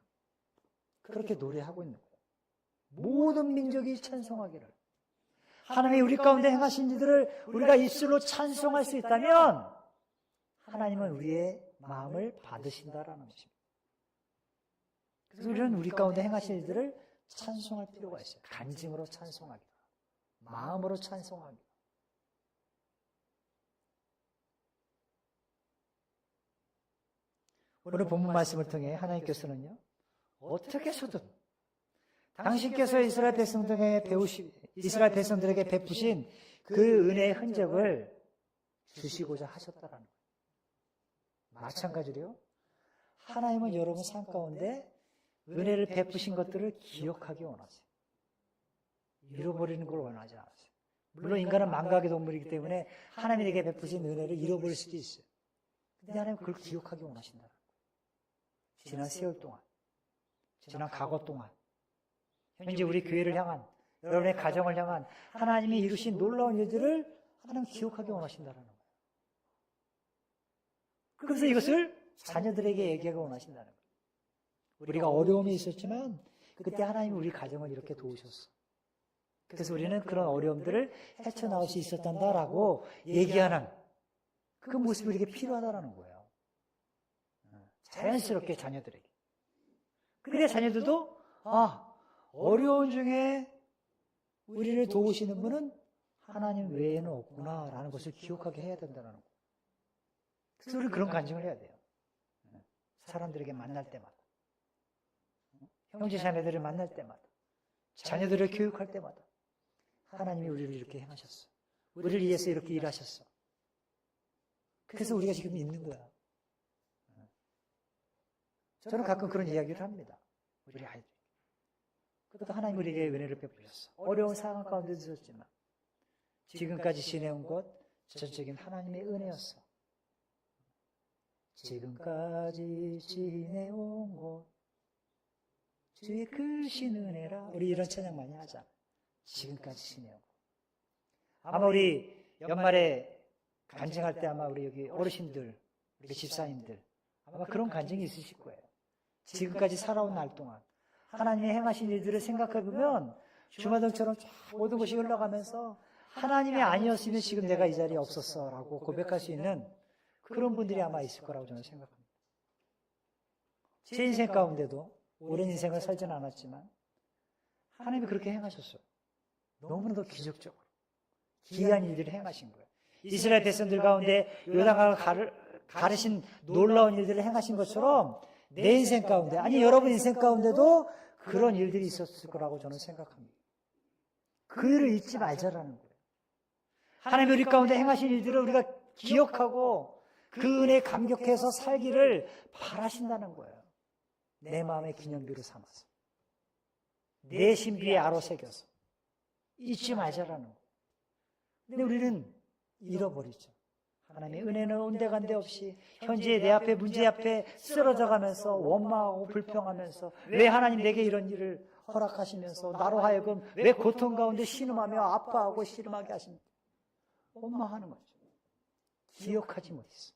[SPEAKER 3] 그렇게 노래하고 있는 거예요. 모든 민족이 찬송하기를. 하나님이 우리 가운데 행하신 일들을 우리가 입술로 찬송할 수 있다면 하나님은 우리의 마음을 받으신다라는 것입니다. 그래서 우리는 우리 가운데 행하신 일들을 찬송할 필요가 있어요. 간증으로 찬송하기도, 마음으로 찬송하기도. 오늘 본문 말씀을 통해 하나님께서는요, 어떻게 해서든 당신께서 이스라엘 백성들에게 베푸신 그 은혜의 흔적을 주시고자 하셨다라는 거예요. 마찬가지로요, 하나님은 여러분 삶 가운데 은혜를 베푸신 것들을 기억하기 원하세요. 잃어버리는 걸 원하지 않으세요. 물론 인간은 망각의 동물이기 때문에 하나님에게 베푸신 은혜를 잃어버릴 수도 있어요. 근데 하나님은 그걸 기억하기 원하신다는 거예요. 지난 세월 동안, 지난 과거 동안, 현재 우리 교회를 향한, 여러분의 가정을 향한 하나님이 이루신 놀라운 일들을 하나님 기억하기 원하신다는 거예요. 그래서 이것을 자녀들에게 얘기하기 원하신다는 거예요. 우리가 어려움이 있었지만 그때 하나님이 우리 가정을 이렇게 도우셨어. 그래서 우리는 그런 어려움들을 헤쳐나올 수 있었단다라고 얘기하는 그 모습이 우리에게 필요하다는 거예요. 자연스럽게 자녀들에게. 그래야 자녀들도 어려운 중에 우리를 도우시는 분은 하나님 외에는 없구나라는 것을 기억하게 해야 된다는 거예요. 그래서 우리는 그런 간증을 해야 돼요. 사람들에게 만날 때마다, 형제 자매들을 만날 때마다, 자녀들을 교육할 때마다 하나님이 우리를 이렇게 행하셨어. 우리를 위해서 이렇게 일하셨어. 그래서 우리가 지금 있는 거야. 저는 가끔 그런 이야기를 합니다. 우리 아이들. 그것도 하나님 우리에게 은혜를 베푸셨어. 어려운 상황 가운데 있었지만 지금까지 지내온 것 전적인 하나님의 은혜였어. 지금까지 지내온 것 주의 크신 은혜라. 우리 이런 찬양 많이 하자. 지금까지 지내온 것. 아마 우리 연말에 간증할 때 아마 우리 여기 어르신들, 우리 집사님들 아마 그런 간증이 있으실 거예요. 지금까지 살아온 날 동안 하나님이 행하신 일들을 생각해보면 주마등처럼 쫙 모든 것이 흘러가면서 하나님이 아니었으면 지금 내가 이 자리에 없었어 라고 고백할 수 있는 그런 분들이 아마 있을 거라고 저는 생각합니다. 제 인생 가운데도 오랜 인생을 살지는 않았지만 하나님이 그렇게 행하셨어요. 너무나도 기적적으로 기이한 일들을 행하신 거예요. 이스라엘 백성들 가운데 요단강을 가르신 놀라운 일들을 행하신 것처럼 내 인생 가운데, 아니 여러분 인생 가운데도 그런 일들이 있었을 거라고 저는 생각합니다. 그 일을 잊지 말자라는 거예요. 하나님이 우리 가운데 행하신 일들을 우리가 기억하고 그 은혜에 감격해서 살기를 바라신다는 거예요. 내 마음의 기념비로 삼아서, 내 신비에 아로새겨서 잊지 말자라는 거예요. 근데 우리는 잃어버리죠. 하나님의 은혜는 온데간데 없이 현재 내 앞에 문제 앞에 쓰러져 가면서 원망하고 불평하면서 왜 하나님 내게 이런 일을 허락하시면서 나로 하여금 왜 고통 가운데 신음하며 아파하고 씨름하게 하십니까? 원망하는 거죠. 기억하지 못했어.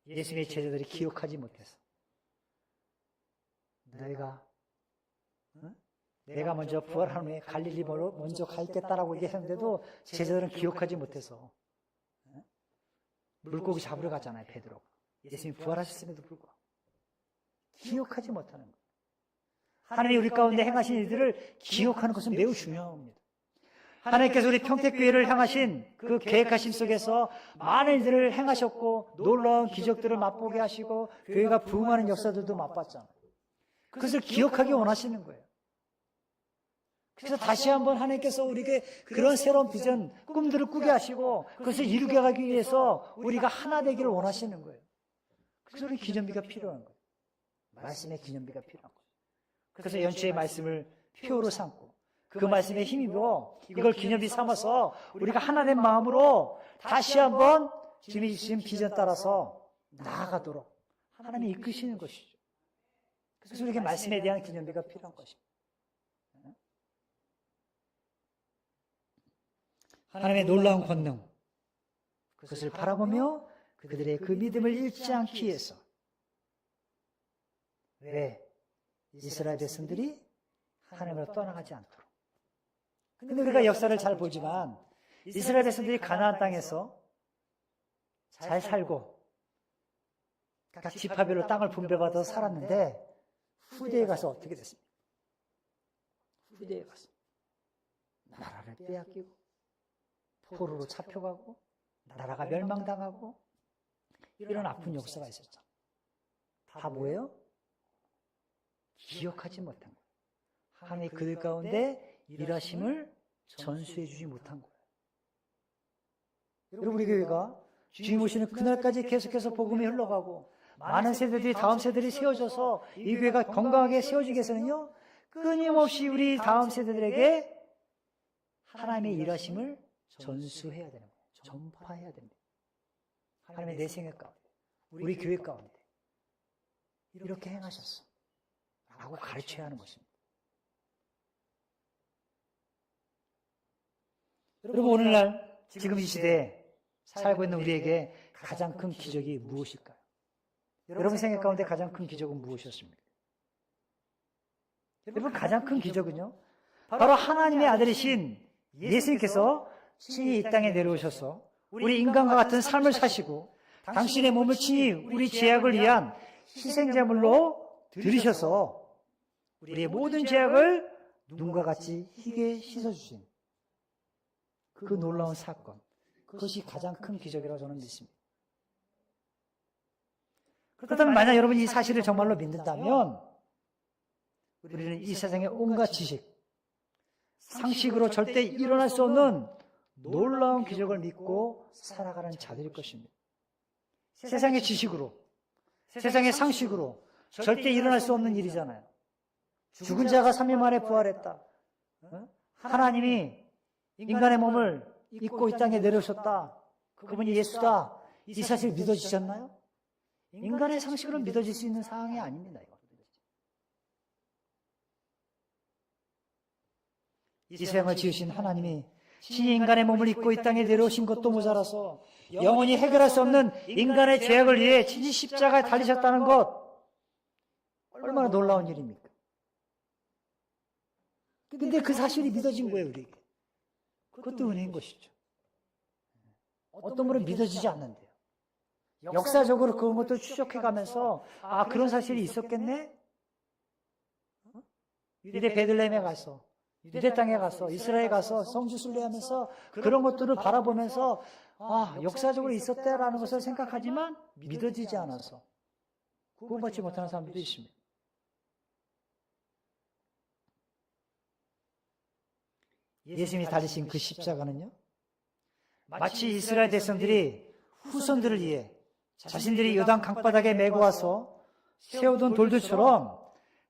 [SPEAKER 3] 예수님의 제자들이 기억하지 못해서 내가 먼저 부활한 후에 갈릴리로 먼저 가 있겠다라고 얘기했는데도 제자들은 기억하지 못해서 물고기 잡으러 갔잖아요, 베드로가. 예수님이 부활하셨음에도 불구하고 기억하지 못하는 거예요. 하나님이 우리 가운데 행하신 일들을 기억하는 것은 매우 중요합니다. 하나님께서 우리 평택교회를 향하신 그 계획하심 속에서 많은 일들을 행하셨고 놀라운 기적들을 맛보게 하시고 교회가 부흥하는 역사들도 맛봤잖아요. 그것을 기억하기 원하시는 거예요. 그래서 다시 한번 하나님께서 우리에게 그런 새로운 비전, 꿈들을 꾸게 하시고 그것을 이루게 하기 위해서 우리가 하나 되기를 원하시는 거예요. 그래서 우리 기념비가 필요한 거예요. 말씀의 기념비가 필요한 거예요. 그래서 연초의 말씀을 표로 삼고 그 말씀에 힘입어 이걸 기념비 삼아서 우리가 하나 된 마음으로 다시 한번 주님이 주신 비전 따라서 나아가도록 하나님이 이끄시는 것이죠. 그래서 우리에게 말씀에 대한 기념비가 필요한 것입니다. 하나님의 놀라운 권능, 그것을 바라보며 그들의 그 믿음을 잃지 않기 위해서 왜 이스라엘 백성들이 하나님으로 떠나가지 않도록. 근데 우리가 역사를 잘 보지만 이스라엘 백성들이 가나안 땅에서 잘 살고 각 지파별로 땅을 분배받아서 살았는데 후대에 가서 어떻게 됐습니까? 후대에 가서 나라를 빼앗기고 포로로 잡혀가고 나라가 멸망당하고 이런 아픈 역사가 있었죠. 다 뭐예요? 기억하지 못한 거예요. 하나님이 그들 가운데 일하심을 전수해 주지 못한 거예요. 여러분, 우리 교회가 주님 오시는 그날까지 계속해서 복음이 흘러가고 많은 세대들이 다음 세대들이 세워져서 이 교회가 건강하게 세워지기 위해서는요, 끊임없이 우리 다음 세대들에게 하나님의 일하심을 전수해야 되는 거예요. 전파해야 됩니다. 하나님의 내 생애 가운데, 우리 교회 가운데 이렇게 행하셨어 라고 가르쳐야 하는 것입니다. 여러분, 오늘날 지금 이 시대에 살고 있는 우리에게 가장 큰 기적이 무엇일까요? 여러분 생애 가운데 가장 큰 기적은 무엇이었습니까? 여러분, 가장 큰 기적은요, 바로 하나님의 아들이신 예수님께서 친히 이 땅에 내려오셔서 우리 인간과 같은 삶을 사시고 당신의 몸을 친히 우리 죄악을 위한 희생제물로 들이셔서 우리의 모든 죄악을 눈과 같이 희게 씻어주신 그 놀라운 사건, 그것이 가장 큰 기적이라고 저는 믿습니다. 그렇다면 만약 여러분이 이 사실을 정말로 믿는다면 우리는 이 세상의 온갖 지식, 상식으로 절대 일어날 수 없는 놀라운 기적을 믿고 살아가는 자들일 것입니다. 세상의 지식으로, 세상의 상식으로 절대 일어날 수 없는 일이잖아요. 죽은 자가 3일 만에 부활했다. 하나님이 인간의 몸을 입고 이 땅에 내려오셨다. 그분이 예수다. 이 사실 믿어지셨나요? 인간의 상식으로 믿어질 수 있는 상황이 아닙니다. 이거. 이 세상을 지으신 하나님이 신이 인간의 몸을 입고 이 땅에 내려오신 것도 모자라서 영원히 해결할 수 없는 인간의 죄악을 위해 친히 십자가에 달리셨다는 것, 얼마나 놀라운 일입니까? 근데 그 사실이 믿어진 거예요, 우리에게. 그것도 은혜인 것이죠. 어떤 분은 믿어지지 않는데요. 역사적으로 그런 것도 추적해가면서 아, 그런 사실이 있었겠네? 유대 베들레헴에 가서, 유대 땅에 가서, 이스라엘에 가서 성지 순례하면서 그런 것들을 바라보면서 아, 역사적으로 있었다라는 것을 생각하지만 믿어지지 않아서 구원받지 못하는 사람들도 있습니다. 예수님이 달리신 그 십자가는요, 마치 이스라엘 백성들이 후손들을 위해 자신들이 요단 강바닥에 메고 와서 세우던 돌들처럼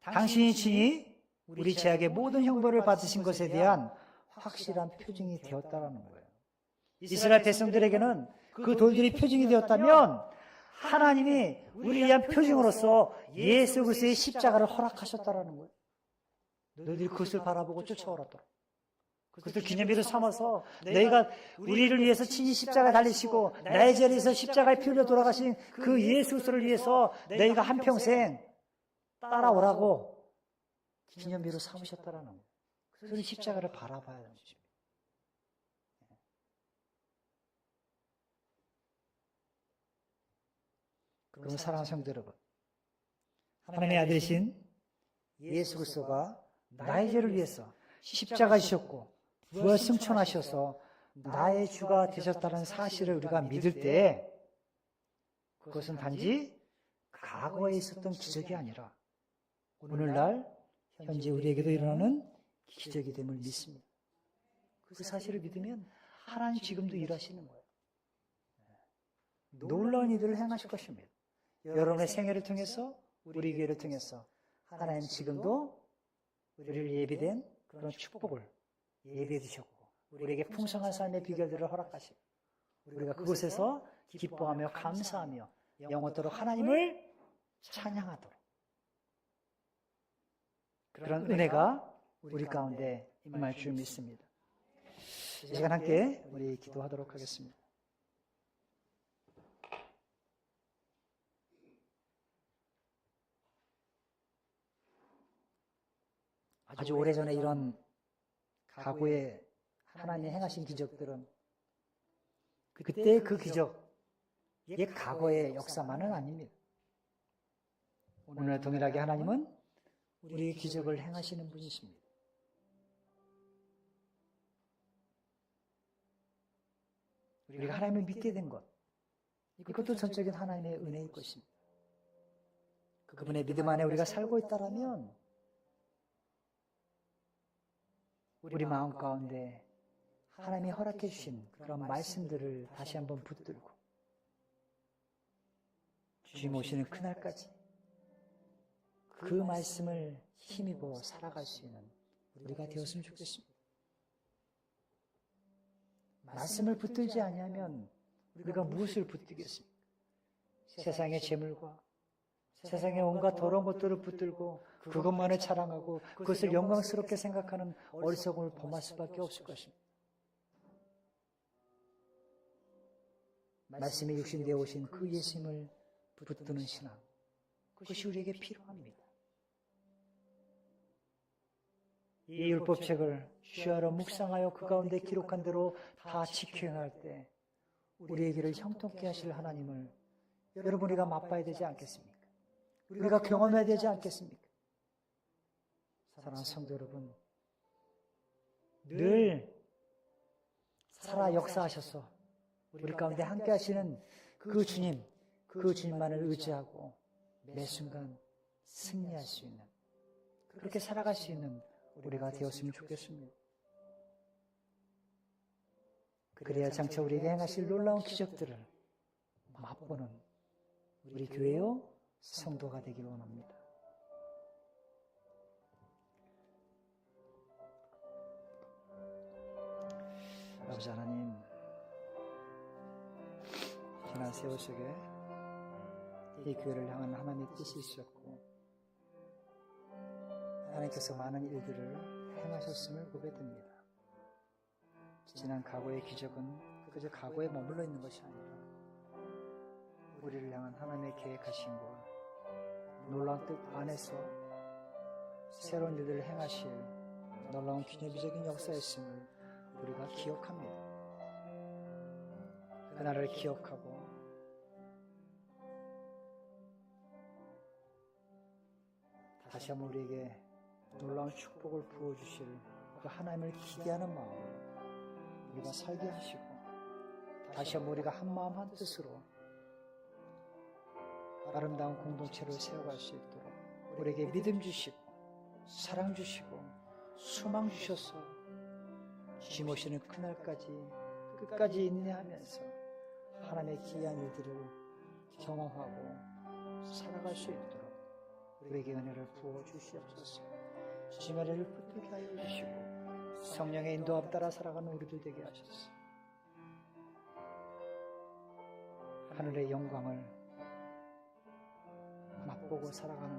[SPEAKER 3] 당신이 친히 우리 죄악의 모든 형벌을 받으신 것에 대한 확실한 표징이 되었다라는 거예요. 이스라엘 백성들에게는 그 돌들이 표징이 되었다면 하나님이 우리를 위한 표징으로서 예수 그리스도의 십자가를 허락하셨다라는 거예요. 너희들이 그것을 바라보고 쫓아오라더라. 그것을 기념비로 삼아서 너희가 우리를 위해서 친히 십자가에 달리시고 나의 죄를 위해서 십자가에 피 흘려 돌아가신 그 예수 그리스도를 위해서 너희가 한평생 따라오라고 기념비로 삼으셨다라는 거예요. 그래서 십자가를 바라봐야 하는 것입니다. 그럼 사랑하는 성도 여러분, 하나님의 아들이신 예수 그리스도가 나의 죄를 위해서 십자가 지셨고 부활 승천하셔서 나의 주가 되셨다는 사실을 우리가 믿을 때 그것은 단지 과거에 있었던 기적이 아니라 오늘날 현재 우리에게도 일어나는 기적이 됨을 믿습니다. 그 사실을 믿으면 하나님 지금도 일하시는 거예요. 놀라운 일들을 행하실 것입니다. 여러분의 생애를 통해서, 우리 교회를 통해서 하나님 지금도 우리를 예비된 그런 축복을 예비해 주셨고 우리에게 풍성한 삶의 비결들을 허락하시고 우리가 그곳에서 기뻐하며 감사하며 영원토록 하나님을 찬양하도록 그런 은혜가 우리 가운데 임할 줄 믿습니다. 이 시간 함께 우리 기도하도록 하겠습니다. 아주 오래전에 이런 과거에 하나님이 행하신 기적들은 그때 그 기적, 옛 과거의 역사만은 아닙니다. 오늘 동일하게 하나님은 우리의 기적을 행하시는 분이십니다. 우리가 하나님을 믿게 된 것, 이것도 전적인 하나님의 은혜일 것입니다. 그분의 믿음 안에 우리가 살고 있다면 우리 마음 가운데 하나님이 허락해 주신 그런 말씀들을 다시 한번 붙들고 주님 오시는 그날까지 그 말씀을 힘입어 살아갈 수 있는 우리가 되었으면 좋겠습니다. 말씀을 붙들지 아니하면 우리가 무엇을 붙들겠습니까? 세상의 재물과 세상의 온갖 더러운 것들을 붙들고 그것만을 자랑하고 그것을 영광스럽게 생각하는 어리석음을 범할 수밖에 없을 것입니다. 말씀이 육신되어 오신 그 예수님을 붙드는 신앙, 그것이 우리에게 필요합니다. 이 율법책을 주야로 묵상하여 그 가운데 기록한 대로 다 지켜 행할 때 우리에게를 형통케 하실 하나님을 여러분 우리가 맛봐야 되지 않겠습니까? 우리가 경험해야 되지 않겠습니까? 사랑하는 성도 여러분, 늘 살아 역사하셔서 우리 가운데 함께 하시는 그 주님, 그 주님만을 의지하고 매 순간 승리할 수 있는, 그렇게 살아갈 수 있는 우리가 되었으면 좋겠습니다. 그래야 장차 우리에게 행하실 놀라운 기적들을 맛보는 우리 교회요 성도가 되길 원합니다. 아버지 하나님, 지난 세월 속에 이 교회를 향한 하나님의 뜻이 있었고 하나님께서 많은 일들을 행하셨음을 고백됩니다. 지난 과거의 기적은 그저 과거에 머물러 있는 것이 아니라 우리를 향한 하나님의 계획하신 것, 놀라운 뜻 안에서 새로운 일들을 행하실 놀라운 기념비적인 역사였음을 우리가 기억합니다. 그날을 기억하고 다시 한번 우리에게 놀라운 축복을 부어주실 그 하나님을 기대하는 마음으로 우리가 살게 하시고 다시 한번 우리가 한 마음 한 뜻으로 아름다운 공동체를 세워갈 수 있도록 우리에게 믿음 주시고 사랑 주시고 소망 주셔서 주님 오시는 그날까지 끝까지 인내하면서 하나님의 기이한 일들을 경험하고 살아갈 수 있도록 우리에게 은혜를 부어주시옵소서. 주님의 은혜를 붙들게 하여 주시고 성령의 인도함 따라 살아가는 우리들 되게 하소서. 하늘의 영광을 맛보고 살아가는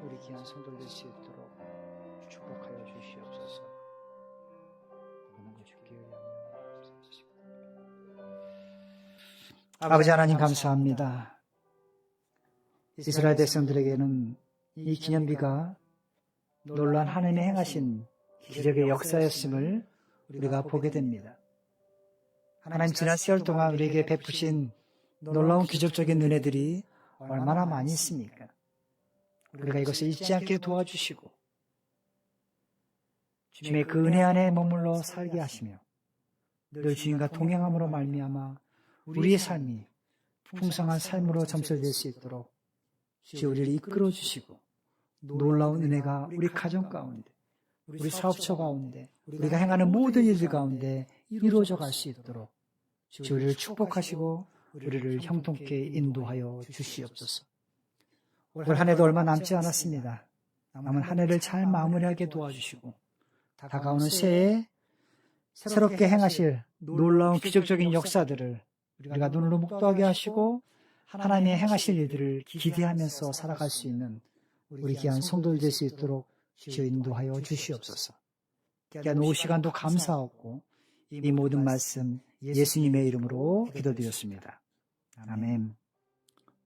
[SPEAKER 3] 우리 귀한 성도들 될 수 있도록 축복하여 주시옵소서. 아버지 하나님 감사합니다. 이스라엘 백성들에게는 이 기념비가 놀라운 하나님의 행하신 기적의 역사였음을 우리가 보게 됩니다. 하나님 지난 세월 동안 우리에게 베푸신 놀라운 기적적인 은혜들이 얼마나 많이 있습니까? 우리가 이것을 잊지 않게 도와주시고 주님의 그 은혜 안에 머물러 살게 하시며 늘 주님과 동행함으로 말미암아 우리의 삶이 풍성한 삶으로 점철될 수 있도록 주 우리를 이끌어 주시고 놀라운 은혜가 우리 가정 가운데, 우리 사업처 가운데, 우리가 행하는 모든 일들 가운데 이루어져 갈 수 있도록 주 우리를 축복하시고 우리를 형통케 인도하여 주시옵소서. 올 한 해도 얼마 남지 않았습니다. 남은 한 해를 잘 마무리하게 도와주시고 다가오는 새해에 새롭게 행하실 놀라운 기적적인 역사들을 우리가 눈으로 목도하게 하시고 하나님의 행하실 일들을 기대하면서 살아갈 수 있는 우리 귀한 성도들 될 수 있도록 주여 인도하여 주시옵소서. 귀한 오후 시간도 감사하고 이 모든 말씀 예수님의 이름으로 기도드렸습니다. 아멘.